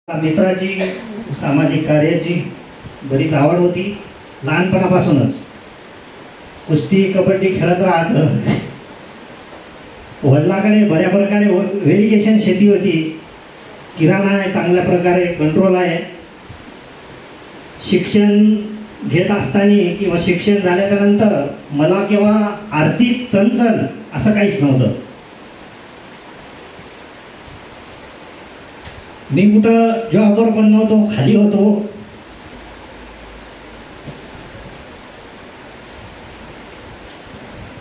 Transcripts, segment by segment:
मित्राची सामाजिक कार्याची बरीच आवड होती. लहानपणापासूनच कुस्ती कबड्डी खेळत राहायचं. वडिलांकडे बऱ्या प्रकारे व्हेरिगेशन शेती होती. किराणा आहे, चांगल्या प्रकारे कंट्रोल आहे. शिक्षण घेत असताना किंवा शिक्षण झाल्याच्या नंतर मला केव्हा आर्थिक चणचण असं काहीच नव्हतं. मी कुठं जॉबवर पण नव्हतो, खाली होतो.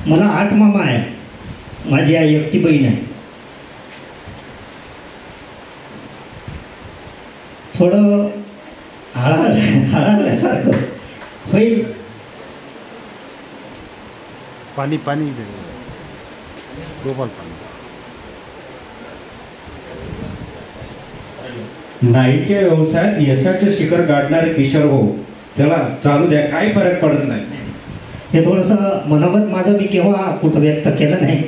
मला 8 मामा आहे. माझी आई एकटी बहीण आहे. थोडं हळहळल्यासारखं होईल. पाणी पाणी गोपाल पाणी. नाईच्या व्यवसायात यशाचे शिखर गाठणारे किशोर भाऊ, चला चालू द्या, काही फरक पडत नाही. हे थोडंसं मनोगत माझं मी केव्हा कुठं व्यक्त केलं नाही.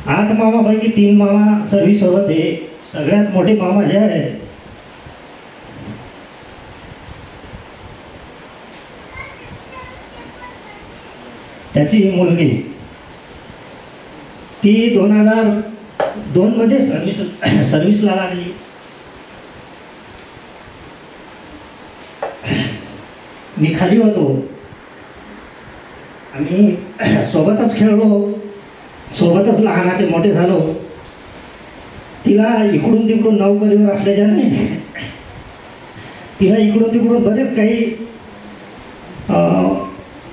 8 मामापैकी 3 मामा सर्व्हिस होते. सगळ्यात मोठे मामा जे आहे त्याची मुलगी ती 2002 मध्ये सर्व्हिसला लागली. मी खाली होतो. आम्ही सोबतच खेळलो, सोबतच लहानाचे मोठे झालो. तिला इकडून तिकडून नोकरीवर असल्याच्याने तिला इकडून तिकडून बरेच काही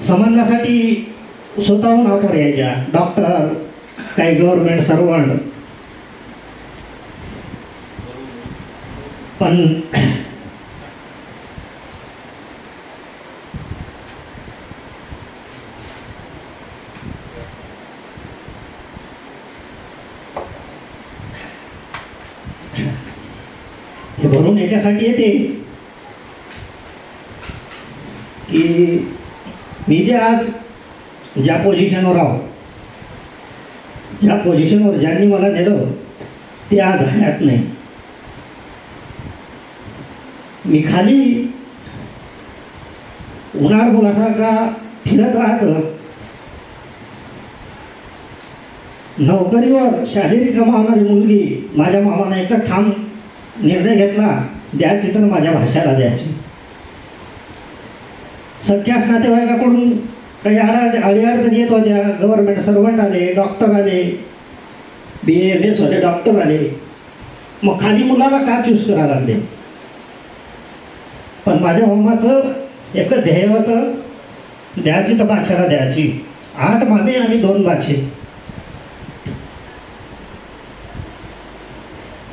संबंधासाठी स्वतःहून ऑफर यायच्या. डॉक्टर, काही गव्हर्नमेंट सर्वंट. पण हे भरून याच्यासाठी येते की मी जे आज ज्या पोझिशनवर आहो, ज्या पोझिशनवर ज्यांनी मला नेलं ते आज हयात नाही. मी खाली उन्हाळ मुलासारखा फिरत राहतं. नोकरीवर शाहिरी कमावणारी मुलगी माझ्या मामाने एक ठाम निर्णय घेतला, द्यायची तर माझ्या भाषाला द्यायची. सख्यास नातेवाईकाकडून काही अडीअडचणी येत होत्या. गव्हर्नमेंट सर्वंट आले, डॉक्टर आले, BAMS वाले डॉक्टर आले. मग खाली मुलाला का चूज करायला लागले? पण माझ्या मामाचं एक ध्येय होतं, द्यायची तर भाषाला द्यायची. 8 मामे आणि 2 बाचे.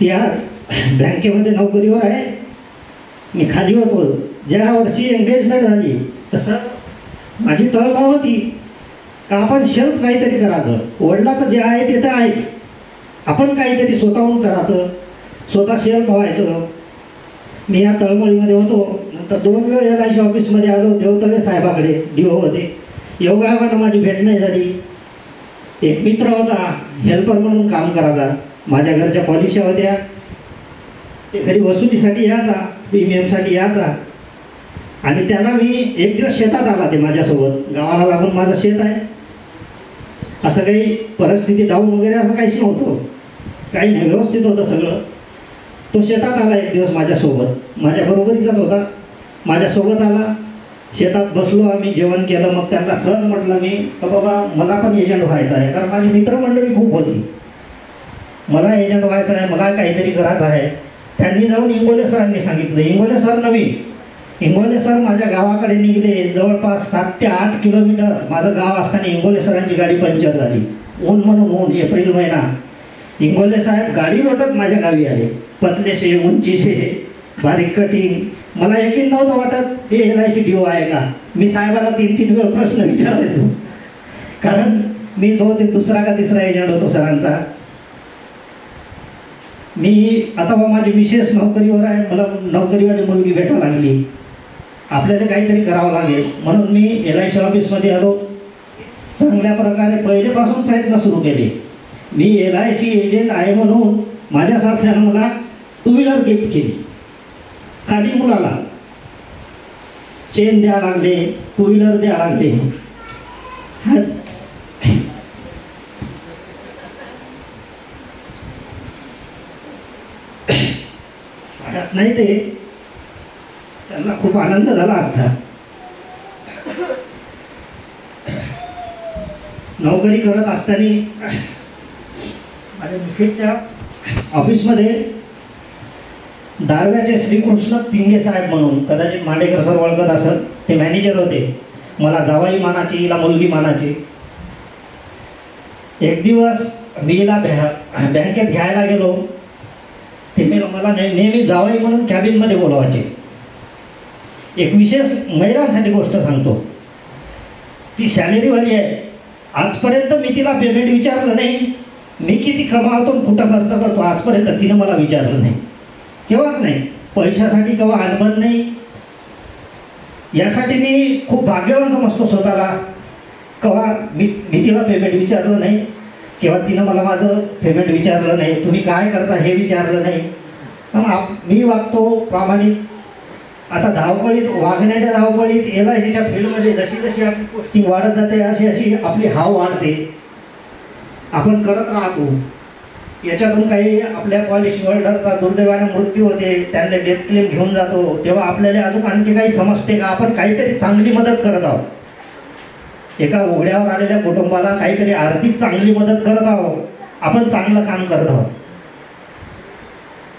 ती आज बँकेमध्ये नोकरीवर आहे. मी खाली होतो. ज्या वर्षी एंगेजमेंट झाली तसं माझी तळमळ होती का आपण शेल्फ काहीतरी करायचं. वडिलाचं जे आहे ते तर आहेच, आपण काहीतरी स्वतःहून करायचं, स्वतः शेल्फ व्हायचं. मी या तळमळीमध्ये होतो. नंतर 2 वेळ LIC ऑफिसमध्ये आलो. देवतळे साहेबाकडे DO होते. योगायोगानं माझी भेट नाही झाली. एक मित्र होता, हेल्पर म्हणून काम करायचा. माझ्या घरच्या पॉलिसी होत्या. ते घरी वसुलीसाठी यायचा, प्रीमियमसाठी यायचा. आणि त्याला मी एक दिवस शेतात आला. ते माझ्यासोबत, गावाला लागून माझं शेत आहे. असं काही परिस्थिती डाऊन वगैरे असं काहीच नव्हतं, काही नाही, व्यवस्थित होतं सगळं. तो शेतात आला एक दिवस माझ्यासोबत, माझ्या बरोबरीचाच होता. माझ्यासोबत आला. शेतात बसलो आम्ही, जेवण केलं. मग त्यांना सहज म्हटलं मी का बाबा मला पण एजंट व्हायचं आहे. कारण माझी मित्रमंडळी खूप होती. मला एजंट व्हायचं आहे, मला काहीतरी करायचं आहे. त्यांनी जाऊन इंगोले सरांनी सांगितलं. इंगोले सर नवीन. इंगोले सर माझ्या गावाकडे निघले. जवळपास 7 ते 8 किलोमीटर माझं गाव असताना इंगोले सरांची गाडी पंक्चर झाली. ऊन म्हणून ऊन, एप्रिल महिना. इंगोले साहेब गाडी ओढत माझ्या गावी आले. पतलेशे, उंचीशे, बारीक कटिंग. मला यकीन नव्हतं वाटत हे LIC DO आहे का. मी साहेबाला 3-3 वेळ प्रश्न विचारायचो, कारण मी दुसरा का तिसरा एजंट होतो सरांचा. मी आता माझी मिसेस नोकरीवर आहे. मला नोकरीवाली मुलगी भेटायला लागली. आपल्याला काहीतरी करावं लागेल म्हणून मी LIC ऑफिसमध्ये आलो. चांगल्या प्रकारे पहिलेपासून प्रयत्न सुरू केले. मी LIC एजंट आहे म्हणून माझ्या सासऱ्यानं मला टू व्हीलर गिफ्ट केली. खाली मुलाला चेन द्या लागले, टू व्हीलर द्या लागले. नाही ते त्यांना खूप आनंद झाला असता. नोकरी करत असताना माझ्या मुखेडच्या ऑफिसमध्ये दारव्याचे श्रीकृष्ण पिंगे साहेब म्हणून, कदाचित मांडेकर सर ओळखत असत, ते मॅनेजर होते. मला जावाई मानाची, हिला मुलगी मानाची. एक दिवस मी हिला बँकेत घ्यायला गेलो. ते मला नेहमी जावाई म्हणून कॅबिनमध्ये बोलवायचे. एक विशेष महिलांसाठी गोष्ट सांगतो. ती सॅलरीवाली आहे. आजपर्यंत मी तिला पेमेंट विचारलं नाही. मी किती कमावतो कुठं खर्च करतो आजपर्यंत तिनं मला विचारलं नाही, केव्हाच नाही. पैशासाठी केव्हा आडबण नाही. यासाठी मी खूप भाग्यवान समजतो स्वतःला. केव्हा मी तिला पेमेंट विचारलं नाही, केव्हा तिनं मला माझं पेमेंट विचारलं नाही, तुम्ही काय करता हे विचारलं नाही. मी वागतो प्रामाणिक. आता धावपळीत, वागण्याच्या धावपळीत, LICच्या फील्डमध्ये जशी जशी आपली पोस्टिंग वाढत जाते अशी अशी आपली हाव वाढते. आपण करत राहतो. याच्यातून काही आपल्या पॉलिसी होल्डरचा दुर्दैवाने मृत्यू होते, त्यांना डेथ क्लेम घेऊन जातो, तेव्हा आपल्याला अजून आणखी काही समजते का आपण काहीतरी चांगली मदत करत आहोत. एका उघड्यावर आलेल्या कुटुंबाला काहीतरी आर्थिक चांगली मदत करत आहोत. आपण चांगलं काम करत आहोत.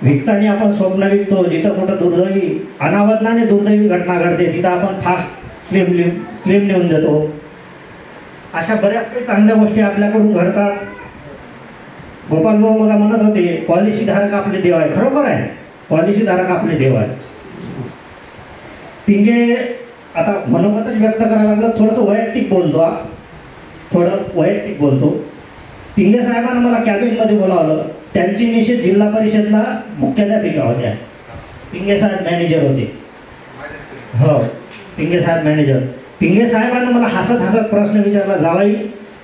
विकताना आपण स्वप्न विकतो. जिथं कुठं दुर्दैवी, अनावधानाने दुर्दैवी घटना घडते तिथं आपण फास्ट क्लेम नेऊन देतो. अशा बऱ्याच काही चांगल्या गोष्टी आपल्याकडून घडतात. गोपाल भाऊ मला म्हणत होते, पॉलिसी धारक आपले देव आहे. खरोखर आहे, पॉलिसी धारक आपले देव आहे. पिंगे आता मनोगतच व्यक्त करायला लागलं. थोडंसं वैयक्तिक बोलतो, थोडं वैयक्तिक बोलतो. पिंगे साहेबांना मला कॅबिनमध्ये बोलावलं. त्यांची निश्चित जिल्हा परिषदला मुख्याध्यापिका होत्या. पिंगे साहेब मॅनेजर होते. हो, पिंगे साहेब मॅनेजर. पिंगे साहेबांना मला हसत हसत प्रश्न विचारला, जावाई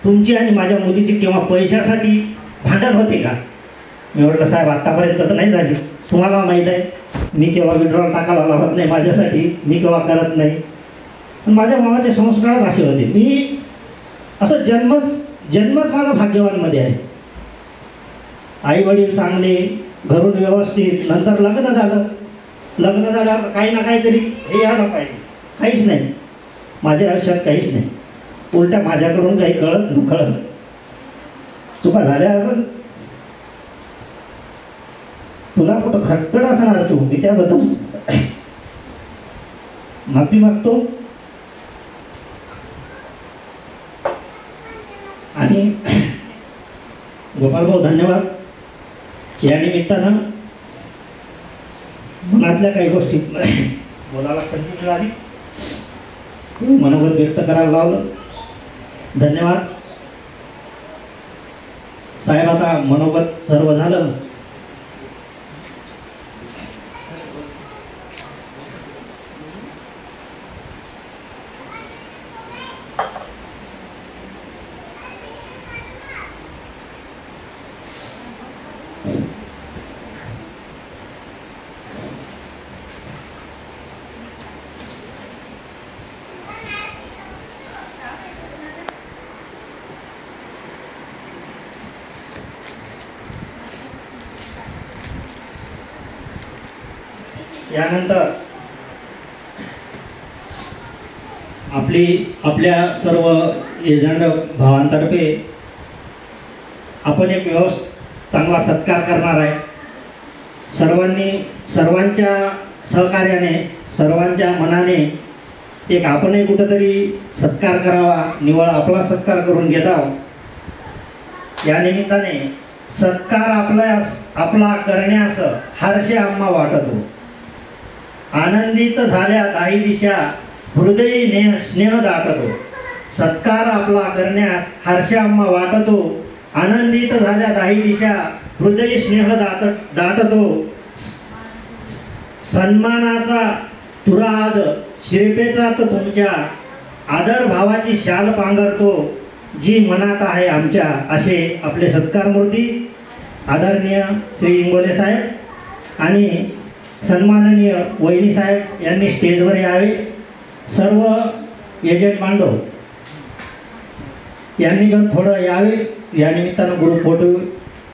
तुमची आणि माझ्या मुलीची केव्हा पैशासाठी भांडण होते का? मी म्हटलं साहेब आत्तापर्यंत तर नाही झाली. तुम्हाला माहीत आहे मी केव्हा विड्रॉल टाकायला लावत नाही माझ्यासाठी, मी केव्हा करत नाही. पण माझ्या मामाचे संस्कारच असे होते. मी असं जन्मच माझा भाग्यवानमध्ये आहे. आई वडील चांगले, घरून व्यवस्थित. नंतर लग्न झालं. लग्न झाल्यावर काही ना काहीतरी हे यायला पाहिजे. काहीच नाही माझ्या आयुष्यात, काहीच नाही. उलट्या माझ्याकडून काही कळत नकळत चुका झाल्या असेल, तुला कुठं खटखट असणार तू, मी त्याबद्दल माफी मागतो. आणि गोपाल भाऊ धन्यवाद. या निमित्तानं मनातल्या काही गोष्टी बोलायला संधी मिळाली, मनोगत व्यक्त करायला लावलं. धन्यवाद साहेब. आता मनोगत सर्व झालं. यानंतर आपल्या सर्व एजंट भावांतर्फे आपण एक चांगला सत्कार करणार आहे. सर्वांच्या सहकार्याने, सर्वांच्या मनाने एक आपणही कुठंतरी सत्कार करावा. निवळ आपला सत्कार करून घेत आहोत. या निमित्ताने सत्कार आपला करण्यास हर्षे आम्हा वाटतो. आनंदित झाल्या दाही दिशा, हृदयी स्नेह दाटतो. सत्कार आपला करण्यास हर्ष आम्हा वाटतो. आनंदित झाल्या दाही दिशा, हृदयी स्नेह दाटतो. सन्मानाचा तुरा आज शिरपेचात तुमच्या, आदर भावाची शाल पांघरतो जी मनात आहे आमच्या. असे आपले सत्कार मूर्ती आदरणीय श्री इंगोले साहेब आणि सन्माननीय वहिनी साहेब यांनी स्टेजवर यावे. सर्व एजंट बांधव यांनी पण थोडं यावे. या निमित्तानं ग्रुप फोटो